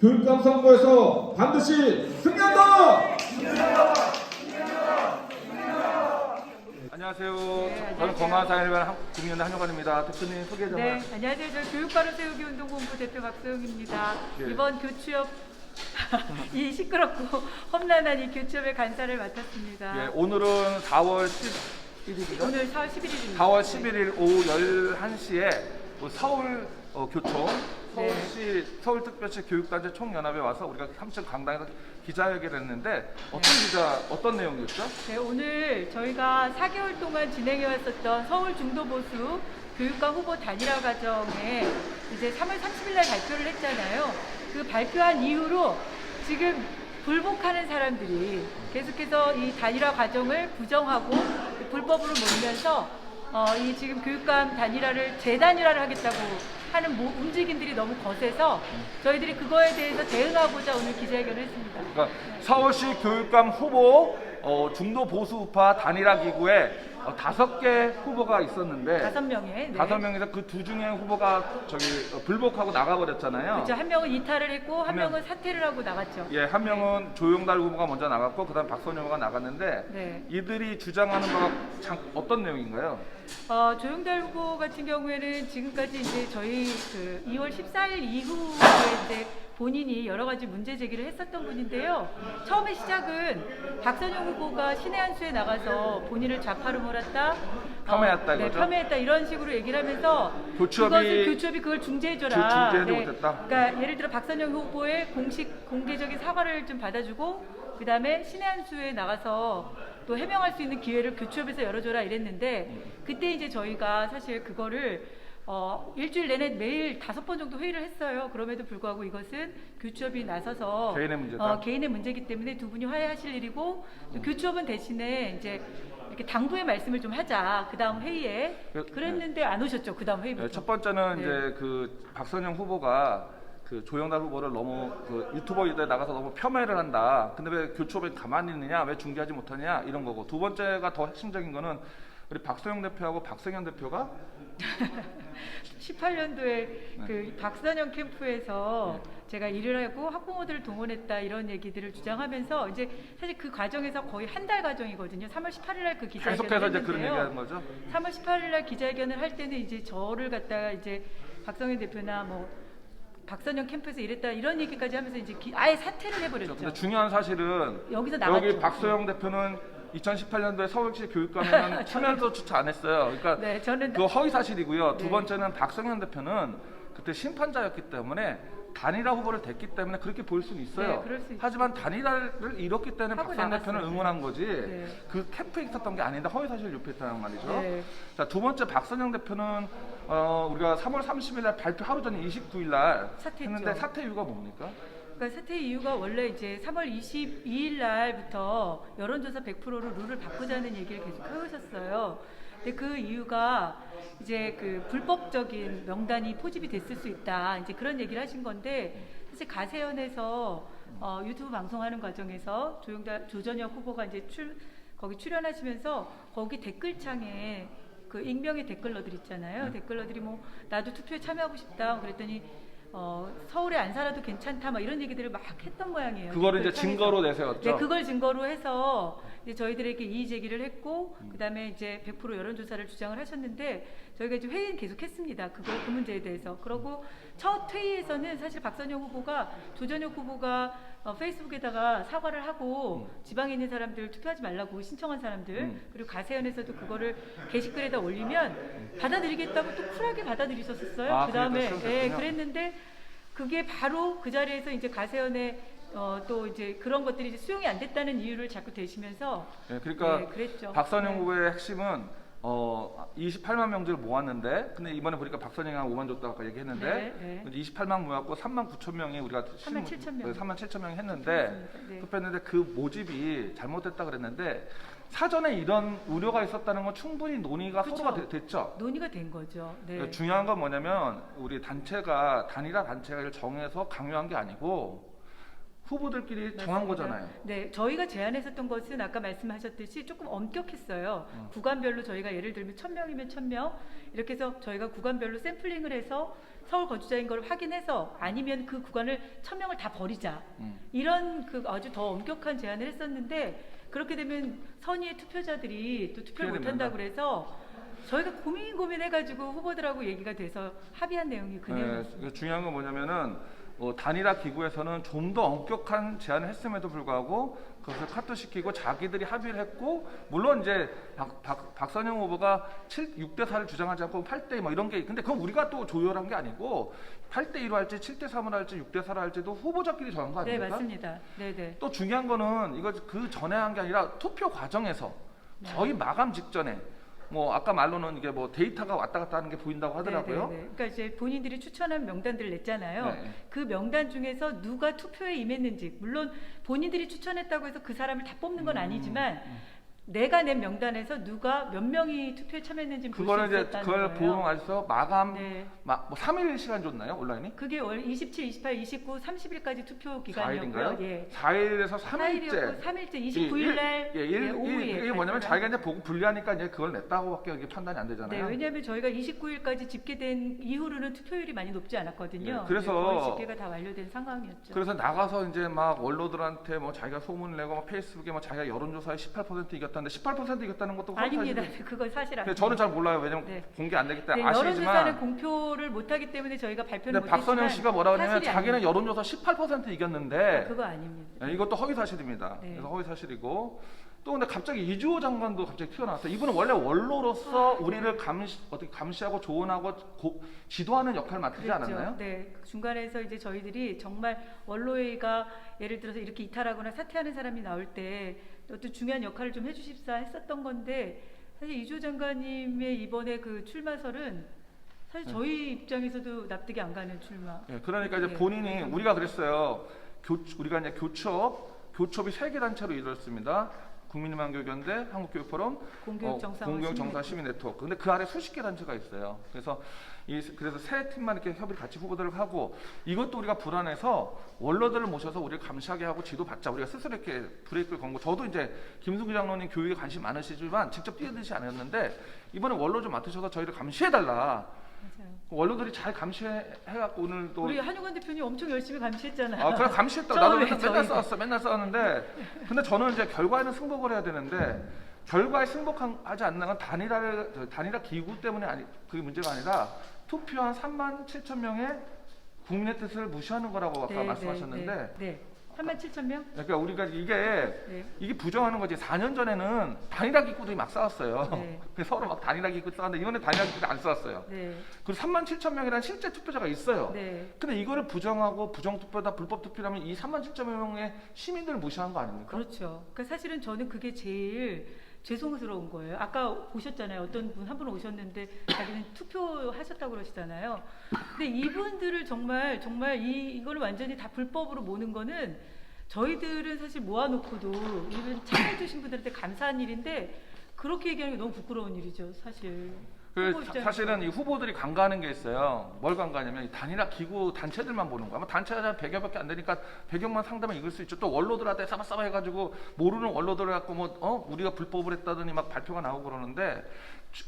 교육감 선거에서 반드시 승리한다! 안녕하세요. 저는 건강사회위원 국민연대 한효관입니다. 대표님 소개 좀. 네, 안녕하세요. 저 교육바로 세우기 운동본부 대표 박소영입니다. 예. 이번 교취업 이 시끄럽고 험난한 이 교취업의 간사를 맡았습니다. 예, 오늘은 4월 11일이죠? 오늘 4월 11일입니다. 4월 11일 오후 11시에 서울 교총 네. 서울시 서울특별시 교육단체 총연합에 와서 우리가 3층 강당에서 기자회견을 했는데 어떤 내용이었죠? 네, 오늘 저희가 4개월 동안 진행해 왔었던 서울 중도보수 교육감 후보 단일화 과정에 이제 3월 30일 날 발표를 했잖아요. 그 발표한 이후로 지금 불복하는 사람들이 계속해서 이 단일화 과정을 부정하고 불법으로 몰면서 이 지금 교육감 단일화를 재단일화를 하겠다고 하는 움직임들이 너무 거세서 저희들이 그거에 대해서 대응하고자 오늘 기자회견을 했습니다. 그러니까 서울시 교육감 후보 중도 보수 우파 단일화 기구에 5개 후보가 있었는데 5명에. 네. 5명에서 그 두 중에 후보가 불복하고 나가버렸잖아요. 그렇죠. 한 명은 이탈을 했고 한 명. 명은 사퇴를 하고 나갔죠. 예, 한 명은 조용달 후보가 먼저 나갔고 그다음 박선영 후보가 나갔는데 네. 이들이 주장하는 거가 어떤 내용인가요? 조용달 후보 같은 경우에는 지금까지 이제 저희 그 2월 14일 이후에 이제 본인이 여러 가지 문제 제기를 했었던 분인데요. 처음에 시작은 박선영 후보가 신의 한 수에 나가서 본인을 좌파로 몰았다, 폄훼했다 네, 이거죠? 폄훼했다 이런 식으로 얘기를 하면서 교취업이 그걸 중재해줘라. 중재하지 못했다? 그러니까 예를 들어 박선영 후보의 공개적인 사과를 좀 받아주고 그 다음에 신의 한 수에 나가서 또 해명할 수 있는 기회를 교취업에서 열어줘라 이랬는데 그때 이제 저희가 사실 그거를 일주일 내내 매일 5번 정도 회의를 했어요. 그럼에도 불구하고 이것은 교취업이 나서서 개인의 문제다. 개인의 문제이기 때문에 두 분이 화해하실 일이고 또 교취업은 대신에 이제 이렇게 당부의 말씀을 좀 하자. 그 다음 회의에 그랬는데 안 오셨죠. 그 다음 회의부터. 네, 첫 번째는 네. 이제 그 박선영 후보가 그 조영달 후보를 너무 그 유튜버에 나가서 너무 폄훼를 한다. 근데 왜 교취업에 가만히 있느냐? 왜 중재하지 못하냐? 이런 거고. 두 번째가 더 핵심적인 거는 우리 박소영 대표하고 박성현 대표가 18년도에 그 박선영 캠프에서 제가 일을 하고 학부모들을 동원했다 이런 얘기들을 주장하면서 이제 사실 그 과정에서 거의 한 달 과정이거든요. 3월 18일 날 그 기자회견을 계속해서 이제 그런 했는데요. 얘기하는 거죠. 3월 18일 날 기자회견을 할 때는 이제 저를 갖다가 이제 박성현 대표나 뭐 박선영 캠프에서 이랬다 이런 얘기까지 하면서 이제 아예 사퇴를 해버렸죠. 근데 중요한 사실은 여기서 나갔죠. 여기 박소영 대표는 2018년도에 서울시 교육감에는 참여도 주차 안 했어요. 그러니까 네, 저는 그 허위 사실이고요. 네. 두 번째는 박성현 대표는 그때 심판자였기 때문에 단일화 후보를 댔기 때문에 그렇게 보일 수는 있어요. 네, 그럴 수 있죠. 하지만 단일화를 잃었기 때문에 하고 박성현 대표는 나갔어요. 응원한 거지 네. 그 캠프에 있었던 게 아닌데 허위 사실을 유포했다는 말이죠. 네. 자, 두 번째 박선영 대표는 우리가 3월 30일 날 발표 하루 전에 29일 날 사퇴했죠. 했는데 사퇴 이유가 뭡니까? 그러니까 사퇴 이유가 원래 이제 3월 22일 날부터 여론조사 100%로 룰을 바꾸자는 얘기를 계속 해오셨어요. 근데 그 이유가 이제 그 불법적인 명단이 포집이 됐을 수 있다. 이제 그런 얘기를 하신 건데 사실 가세연에서 유튜브 방송하는 과정에서 조전혁 후보가 이제 거기 출연하시면서 거기 댓글창에 그 익명의 댓글러들 있잖아요. 댓글러들이 뭐 나도 투표에 참여하고 싶다. 그랬더니 서울에 안 살아도 괜찮다 막 이런 얘기들을 막 했던 모양이에요. 그거를 이제 댓글창에서. 증거로 내세웠죠. 네, 그걸 증거로 해서 이제 저희들에게 이의 제기를 했고 그다음에 이제 100% 여론조사를 주장을 하셨는데 저희가 이제 회의는 계속했습니다. 그 문제에 대해서. 그러고 첫 회의에서는 사실 박선영 후보가 조전혁 후보가 페이스북에다가 사과를 하고 지방에 있는 사람들 투표하지 말라고 신청한 사람들 그리고 가세연에서도 그거를 게시글에다 올리면 받아들이겠다고 또 쿨하게 받아들이셨었어요. 아, 그다음에 그러니까 예, 그랬군요. 그랬는데 그게 바로 그 자리에서 이제 가세연의 또 이제 그런 것들이 이제 수용이 안 됐다는 이유를 자꾸 대시면서 네, 그러니까 네, 그랬죠. 박선영 네. 후보의 핵심은 28만 명들을 모았는데 근데 이번에 보니까 박선영이 한 5만 줬다고 아까 얘기했는데 네, 네. 28만 모았고 3만 9천 명이 우리가 3만 7천 명. 3만 7천 명이 했는데 네. 투표했는데 그 모집이 잘못됐다 그랬는데 사전에 이런 우려가 있었다는 건 충분히 논의가 그쵸. 서로가 됐죠. 논의가 된 거죠. 네. 그러니까 중요한 건 뭐냐면 우리 단체가 단일화 단체를 정해서 강요한 게 아니고 후보들끼리 정한 맞습니다. 거잖아요. 네, 저희가 제안했었던 것은 아까 말씀하셨듯이 조금 엄격했어요. 구간별로 저희가 예를 들면 1000명이면 1000명 이렇게 해서 저희가 구간별로 샘플링을 해서 서울 거주자인 걸 확인해서 아니면 그 구간을 1000명을 다 버리자. 이런 그 아주 더 엄격한 제안을 했었는데 그렇게 되면 선의의 투표자들이 또 투표를 피해를 못한다고 그래서 저희가 고민해가지고 후보들하고 얘기가 돼서 합의한 내용이 그 내용이었습니다. 네, 중요한 건 뭐냐면은 단일화 기구에서는 좀 더 엄격한 제안을 했음에도 불구하고 그것을 카트시키고 자기들이 합의를 했고 물론 이제 박선영 후보가 6대4를 주장하지 않고 8대 뭐 이런 게 근데 그건 우리가 또 조율한 게 아니고 8대2로 할지 7대3으로 할지 6대4로 할지도 후보자끼리 정한 거 네, 아닙니까? 맞습니다. 네, 네. 또 중요한 거는 이거 그 전에 한 게 아니라 투표 과정에서 거의 마감 직전에 뭐 아까 말로는 이게 뭐 데이터가 왔다 갔다 하는 게 보인다고 하더라고요. 네, 네, 네. 그러니까 이제 본인들이 추천한 명단들을 냈잖아요. 네. 그 명단 중에서 누가 투표에 임했는지 물론 본인들이 추천했다고 해서 그 사람을 다 뽑는 건 아니지만 내가 낸 명단에서 누가 몇 명이 투표에 참여했는지 볼 수 그거는 이제 있었다는 그걸 거예요. 보험해서 마감 네. 뭐 3일 시간 줬나요 온라인이? 그게 월 27, 28, 29, 30일까지 투표 기간이었고요. 4일인가요? 예. 4일에서 4일이었고 3일째. 3일째 29일 날 오후에 이게 뭐냐면 자기가 이제 보고 분리하니까 이제 그걸 냈다고밖에 이게 판단이 안 네, 되잖아요. 왜냐하면 저희가 29일까지 집계된 이후로는 투표율이 많이 높지 않았거든요. 네, 그래서 거의 집계가 다 완료된 상황이었죠. 그래서 나가서 이제 막 원로들한테 뭐 자기가 소문을 내고 막 페이스북에 뭐 자기가 여론조사에 18% 이겼다는데 18% 이겼다는 것도 아닙니다. 사실은 그건 사실 근데 아닙니다. 저는 잘 몰라요. 왜냐면 네. 공개 안 되기 때문에 네, 여론조사는 아시지만 공표를 못하기 때문에 저희가 발표는 근데 못했지만 박선영 씨가 뭐라고 하냐면 사실이 자기는 아닙니다. 여론조사 18% 이겼는데 그거 아닙니다. 네, 이것도 허위 사실입니다. 네. 그래서 허위 사실이고 또 근데 갑자기 이주호 장관도 갑자기 튀어나왔어요. 이분은 원래 원로로서 우리를 어떻게 감시하고 조언하고 지도하는 역할을 맡지 그랬죠. 않았나요? 네, 중간에서 이제 저희들이 정말 원로회의가 예를 들어서 이렇게 이탈하거나 사퇴하는 사람이 나올 때 어떤 중요한 역할을 좀 해주십사 했었던 건데 사실 이주호 장관님의 이번에 그 출마설은 사실 저희 입장에서도 납득이 안 가는 출마. 네, 그러니까 이제 네, 본인이 그래서 우리가 그랬어요. 우리가 이제 교첩이 3개 단체로 이루어졌습니다. 국민희망교육연대, 한국교육포럼, 공교육정상시민네트워크. 근데 그 아래 수십 개 단체가 있어요. 그래서 그래서 세 팀만 이렇게 협의를 같이 후보들을 하고 이것도 우리가 불안해서 원로들을 모셔서 우리를 감시하게 하고 지도받자. 우리가 스스로 이렇게 브레이크를 건 거. 저도 이제 김승규 장로님 교육에 관심 많으시지만 직접 뛰어들지 않았는데 이번에 원로 좀 맡으셔서 저희를 감시해달라. 맞아요. 원로들이 잘 감시해갖고 오늘 또 우리 한유관 대표님 엄청 열심히 감시했잖아요. 아, 그래 감시했다고 나도 맨날 저희가. 싸웠어. 맨날 싸웠는데 근데 저는 이제 결과에는 승복을 해야 되는데 결과에 승복하지 않는 건 단일화 기구 때문에 그게 문제가 아니라 투표한 37,000명의 국민의 뜻을 무시하는 거라고 아까 말씀하셨는데 네. 37,000명? 그러니까 우리가 이게 부정하는 거지. 4년 전에는 단일화 기구들이 막 싸웠어요. 네. 서로 막 단일화 기구 싸웠는데 이번에 단일화 기구도 안 싸웠어요. 네. 그리고 37,000명이라는 실제 투표자가 있어요. 네. 근데 이거를 부정하고 부정투표다 불법투표라면 이 37,000명의 시민들을 무시한 거 아닙니까? 그렇죠. 그러니까 사실은 저는 그게 제일 죄송스러운 거예요. 아까 보셨잖아요. 어떤 분 한 분 오셨는데 자기는 투표하셨다고 그러시잖아요. 근데 이분들을 정말 이걸 완전히 다 불법으로 모는 거는 저희들은 사실 모아놓고도 이분 참여해주신 분들한테 감사한 일인데 그렇게 얘기하는 게 너무 부끄러운 일이죠, 사실. 후보 입장에서. 사실은 이 후보들이 간과하는 게 있어요. 뭘 간과하냐면 이 단일화 기구 단체들만 보는 거야. 단체가 100여밖에 안 되니까 100여만 상대면 이길 수 있죠. 또 원로들한테 싸바싸바 해가지고 모르는 원로들을 갖고 우리가 불법을 했다더니 막 발표가 나오고 그러는데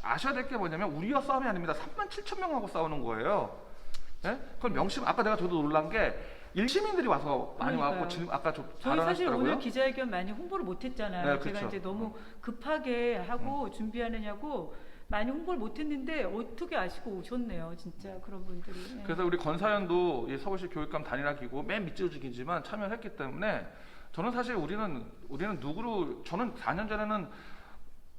아셔야 될 게 뭐냐면 우리가 싸움이 아닙니다. 37,000명하고 싸우는 거예요. 네? 그걸 아까 저도 놀란 게 일시민들이 와서 많이 그러니까요. 와갖고 아까 저희 사실 발언하시더라고요. 오늘 기자회견 많이 홍보를 못했잖아요. 네, 제가 그렇죠. 이제 너무 급하게 하고 준비하느냐고 많이 홍보를 못했는데 어떻게 아시고 오셨네요, 진짜 그런 분들이. 네. 그래서 우리 권사연도 이 서울시 교육감 단일화 기구 맨 밑줄직이지만 참여를 했기 때문에 저는 사실 우리는 저는 4년 전에는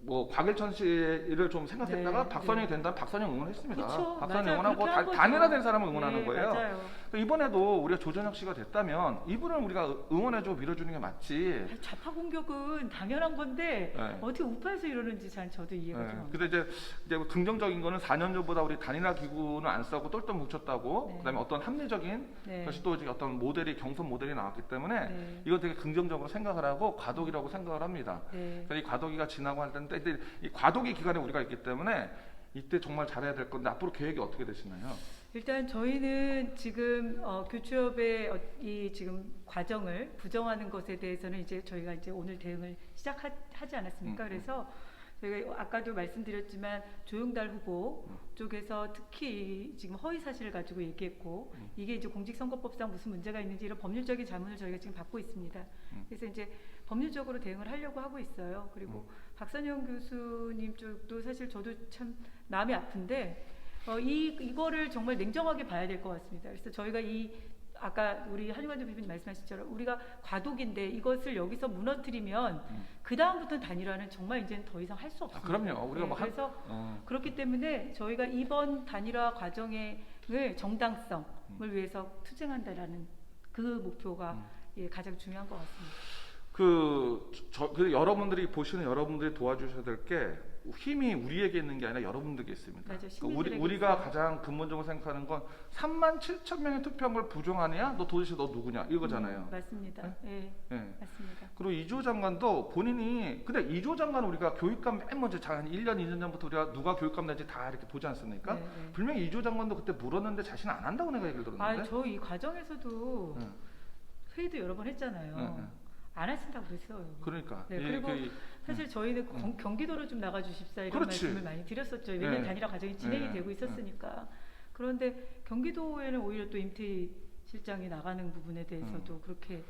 뭐 곽일천 씨를 좀 생각했다가 네, 박선영이 네. 된다면 박선영 응원했습니다. 그쵸, 박선영 맞아요. 응원하고 그렇게 한 거죠. 단일화된 사람을 응원하는 네, 거예요. 맞아요. 이번에도 우리가 조전혁 씨가 됐다면 이분을 우리가 응원해주고 밀어주는 게 맞지. 아니, 좌파 공격은 당연한 건데 네. 어떻게 우파에서 이러는지 잘 저도 이해가 좀 안 가요. 근데 이제 긍정적인 거는 4년 전보다 우리 단일화 기구는 안 싸고 똘똘 뭉쳤다고. 네. 그다음에 어떤 합리적인 네. 것이 또 이제 어떤 경선 모델이 나왔기 때문에 네. 이거 되게 긍정적으로 생각을 하고 과도기라고 생각을 합니다. 네. 그러니까 이 과도기가 지나고 할 텐데 이 과도기 기간에 우리가 있기 때문에 이때 정말 잘해야 될 건데 앞으로 계획이 어떻게 되시나요? 일단 저희는 지금 교추협의 이 지금 과정을 부정하는 것에 대해서는 이제 저희가 이제 오늘 대응을 시작하지 않았습니까? 그래서 저희가 아까도 말씀드렸지만 조용달 후보 쪽에서 특히 지금 허위 사실을 가지고 얘기했고 이게 이제 공직선거법상 무슨 문제가 있는지 이런 법률적인 자문을 저희가 지금 받고 있습니다. 그래서 이제 법률적으로 대응을 하려고 하고 있어요. 그리고 박선영 교수님 쪽도 사실 저도 참 마음이 아픈데 이거를 정말 냉정하게 봐야 될 것 같습니다. 그래서 저희가 아까 우리 한유관 대표님 말씀하신 처럼 우리가 과도기인데 이것을 여기서 무너뜨리면 그 다음부터는 단일화는 정말 이제는 더 이상 할 수 없습니다. 그럼요. 우리가 뭐 그래서 그렇기 때문에 저희가 이번 단일화 과정의 정당성을 위해서 투쟁한다라는 그 목표가 가장 중요한 것 같습니다. 그 여러분들이 보시는 여러분들이 도와주셔야 될 게 힘이 우리에게 있는 게 아니라 여러분들에게 있습니다. 맞아요. 그러니까 우리가 가장 근본적으로 생각하는 건 37,000명의 투표한 걸 부정하냐? 너 도대체 너 누구냐? 이거잖아요. 맞습니다. 네? 네. 맞습니다. 그리고 이주호 장관도 본인이 근데 이주호 장관 우리가 교육감 맨 먼저 한 1년 2년 전부터 우리가 누가 교육감 될지 다 이렇게 보지 않습니까? 네. 분명히 이주호 장관도 그때 물었는데 자신 안 한다고 내가 얘기를 들었는데. 저 이 과정에서도 회의도 여러 번 했잖아요. 안 하신다고 그랬어요. 그러니까. 네, 그리고 사실 저희는 경기도로 좀 나가주십사 이런 그렇지. 말씀을 많이 드렸었죠. 왜냐하면 단일화 과정이 진행이 되고 있었으니까. 그런데 경기도에는 오히려 또 임태희 실장이 나가는 부분에 대해서도 그렇게.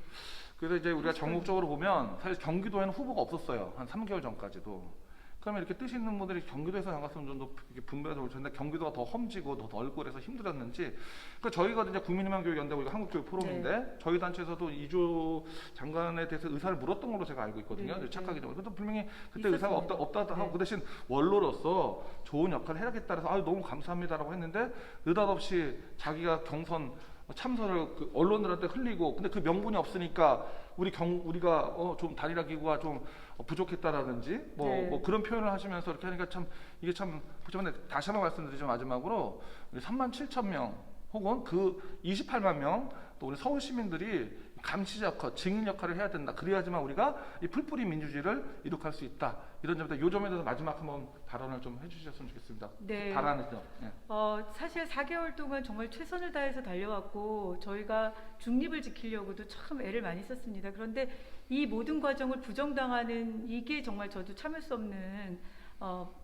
그래서 이제 우리가 전국적으로 보면 사실 경기도에는 후보가 없었어요. 한 3개월 전까지도. 그러면 이렇게 뜻 있는 분들이 경기도에서 나갔으면 좀 더 분배해서 올 텐데 경기도가 더 험지고 더 널꼴해서 힘들었는지. 그러니까 저희가 이제 국민희망교육연대 우리가 한국교육포럼인데 저희 단체에서도 이주호 장관에 대해서 의사를 물었던 걸로 제가 알고 있거든요. 착각이 좀. 그래도 분명히 그때 의사가 없다 하고 그 대신 원로로서 좋은 역할을 해야겠다 해서 너무 감사합니다라고 했는데 느닷없이 자기가 경선 참선을 언론들한테 흘리고 근데 그 명분이 없으니까 우리가 좀 단일화 기구가 좀 부족했다라든지 뭐 그런 표현을 하시면서 이렇게 하니까 참 이게 참 그렇지만 다시 한번 말씀드리죠. 마지막으로 우리 37,000명 혹은 그 28만 명 또 우리 서울 시민들이 감시 역할, 증인 역할을 해야 된다. 그래야지만 우리가 이 풀뿌리 민주주의를 이룩할 수 있다. 이런 점에서 요 점에 대해서 마지막 한번 발언을 좀 해주셨으면 좋겠습니다. 네. 바라는 점. 네. 사실 4개월 동안 정말 최선을 다해서 달려왔고 저희가 중립을 지키려고도 참 애를 많이 썼습니다. 그런데 이 모든 과정을 부정당하는 이게 정말 저도 참을 수 없는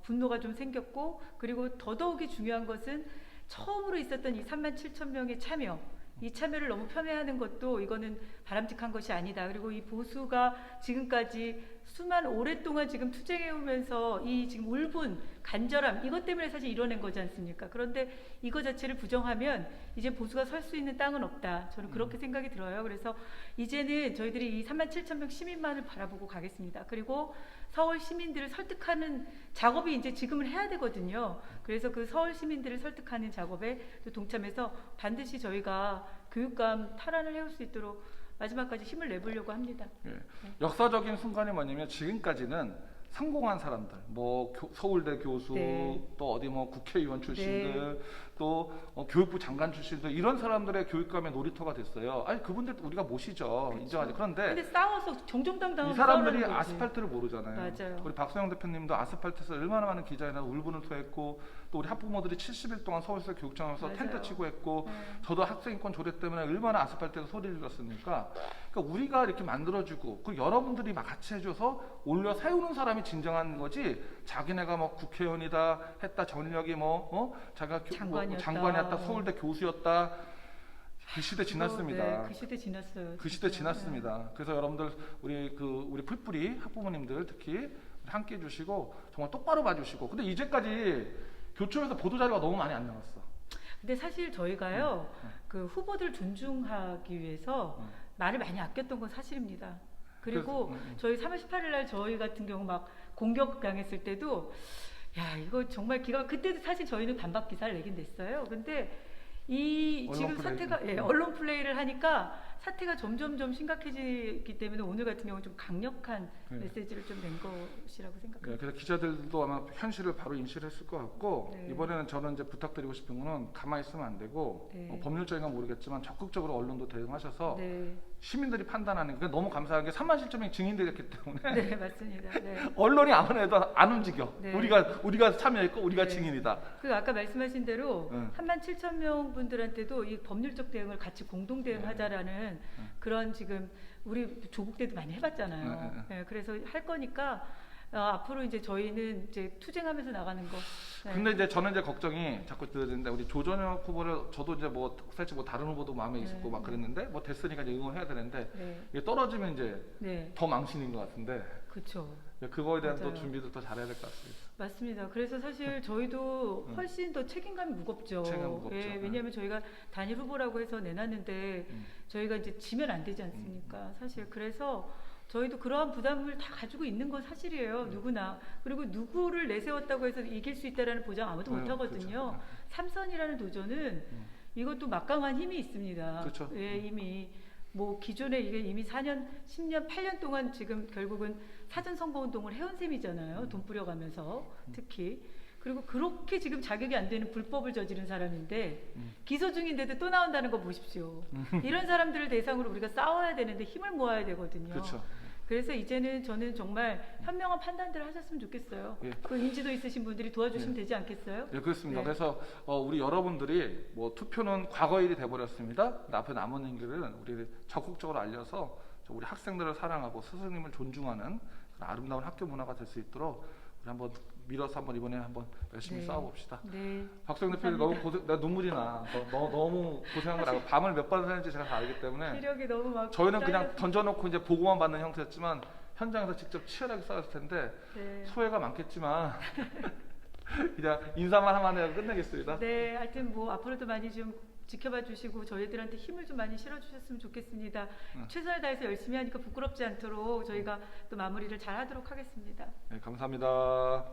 분노가 좀 생겼고 그리고 더더욱이 중요한 것은 처음으로 있었던 이 37,000명의 참여 이 참여를 너무 폄훼하는 것도 이거는 바람직한 것이 아니다. 그리고 이 보수가 지금까지 오랫동안 지금 투쟁해오면서 이 지금 울분, 간절함 이것 때문에 사실 이뤄낸 거지 않습니까? 그런데 이거 자체를 부정하면 이제 보수가 설 수 있는 땅은 없다. 저는 그렇게 생각이 들어요. 그래서 이제는 저희들이 이 37,000명 시민만을 바라보고 가겠습니다. 그리고 서울 시민들을 설득하는 작업이 이제 지금은 해야 되거든요. 그래서 그 서울 시민들을 설득하는 작업에 또 동참해서 반드시 저희가 교육감 탈환을 해올 수 있도록 마지막까지 힘을 내보려고 합니다. 역사적인 순간이 뭐냐면 지금까지는 성공한 사람들, 서울대 교수, 또 어디 국회의원 출신들, 또 교육부 장관 출신들 이런 사람들의 교육감의 놀이터가 됐어요. 아니 그분들 우리가 모시죠. 그렇죠. 인정하죠. 그런데 싸워서 정정당당 이 사람들이 아스팔트를 모르잖아요. 맞아요. 우리 박선영 대표님도 아스팔트에서 얼마나 많은 기자회나 울분을 토했고 또 우리 학부모들이 70일 동안 서울시 교육청에서 텐트 치고 했고 저도 학생인권 조례 때문에 얼마나 아스팔트에서 소리를 질렀습니까? 그러니까 우리가 이렇게 만들어주고 그리고 여러분들이 막 같이 해줘서 올려 세우는 사람이 진정한 거지 자기네가 국회의원이다 했다 전력이 자기가 장관이었다 서울대 교수였다 그 시대 지났습니다. 그 시대 지났어요. 그 시대 지났습니다. 그래서 여러분들 우리 풀뿌리 학부모님들 특히 함께 해주시고 정말 똑바로 봐주시고 근데 이제까지 교초에서 보도 자료가 너무 많이 안 나왔어. 근데 사실 저희가요 그 후보들 존중하기 위해서 말을 많이 아꼈던 건 사실입니다. 그리고 저희 3월 18일 날 저희 같은 경우 공격당했을 때도 이거 정말 그때도 사실 저희는 반박 기사를 내긴 냈어요. 근데 지금 사태가 언론 플레이를 하니까 사태가 점점 심각해지기 때문에 오늘 같은 경우는 좀 강력한 메시지를 좀 낸 것이라고 생각합니다. 그래서 기자들도 아마 현실을 바로 인식을 했을 것 같고 이번에는 저는 이제 부탁드리고 싶은 거는 가만히 있으면 안 되고 법률적인 건 모르겠지만 적극적으로 언론도 대응하셔서 시민들이 판단하는 게 너무 감사한 게 3만 7천 명 증인들이 했기 때문에 네, 맞습니다. 네. 언론이 아무나 해도 안 움직여. 네. 우리가 참여했고 우리가 네. 증인이다. 그 아까 말씀하신 대로 응. 37,000명 분들한테도 이 법률적 대응을 같이 공동 대응하자라는 그런 지금 우리 조국 때도 많이 해봤잖아요. 네, 그래서 할 거니까 앞으로 이제 저희는 이제 투쟁하면서 나가는 거. 네. 근데 이제 저는 이제 걱정이 자꾸 드는데 우리 조전혁 후보를 저도 이제 뭐 사실 뭐 다른 후보도 마음에 있었고 막 그랬는데 뭐 됐으니까 이제 응원해야 되는데 네. 이게 떨어지면 이제 네. 더 망신인 것 같은데 그렇죠. 그거에 대한 또 맞아요. 준비도 더 잘해야 될 것 같습니다. 맞습니다. 그래서 사실 저희도 훨씬 더 책임감이 무겁죠. 책임감이 무겁죠. 예, 왜냐하면 저희가 단일 후보라고 해서 내놨는데 저희가 이제 지면 안 되지 않습니까? 사실 그래서 저희도 그러한 부담을 다 가지고 있는 건 사실이에요. 누구나. 그리고 누구를 내세웠다고 해서 이길 수 있다라는 보장 아무도 못 하거든요. 그렇죠. 삼선이라는 도전은 이것도 막강한 힘이 있습니다. 그렇죠. 예, 이미 뭐 기존에 이게 이미 4년, 10년, 8년 동안 지금 결국은 사전 선거 운동을 해온 셈이잖아요. 돈 뿌려가면서 특히. 그리고 그렇게 지금 자격이 안 되는 불법을 저지른 사람인데 기소 중인데도 또 나온다는 거 보십시오. 이런 사람들을 대상으로 우리가 싸워야 되는데 힘을 모아야 되거든요. 그렇죠. 그래서 이제는 저는 정말 현명한 판단들을 하셨으면 좋겠어요. 예. 그 인지도 있으신 분들이 도와주시면 되지 않겠어요? 네, 그렇습니다. 네. 그래서 우리 여러분들이 뭐 투표는 과거 일이 돼버렸습니다. 앞에 남은 길은 우리 적극적으로 알려서 우리 학생들을 사랑하고 스승님을 존중하는 그런 아름다운 학교 문화가 될 수 있도록 우리 한번 밀어서 한번 이번에 한번 열심히 네. 싸워봅시다. 네. 박수영 대표님 너무 나 눈물이 나. 너무 고생한 걸 알고 밤을 몇 번 새는지 제가 다 알기 때문에 기력이 너무 막 저희는 그냥 딸려서. 던져놓고 이제 보고만 받는 형태였지만 현장에서 직접 치열하게 싸웠을 텐데 네. 소외가 많겠지만 그냥 인사만 하면 해서 끝내겠습니다. 네, 하여튼 뭐 앞으로도 많이 좀 지켜봐 주시고 저희들한테 힘을 좀 많이 실어 주셨으면 좋겠습니다. 최선을 다해서 열심히 하니까 부끄럽지 않도록 저희가 또 마무리를 잘 하도록 하겠습니다. 네, 감사합니다.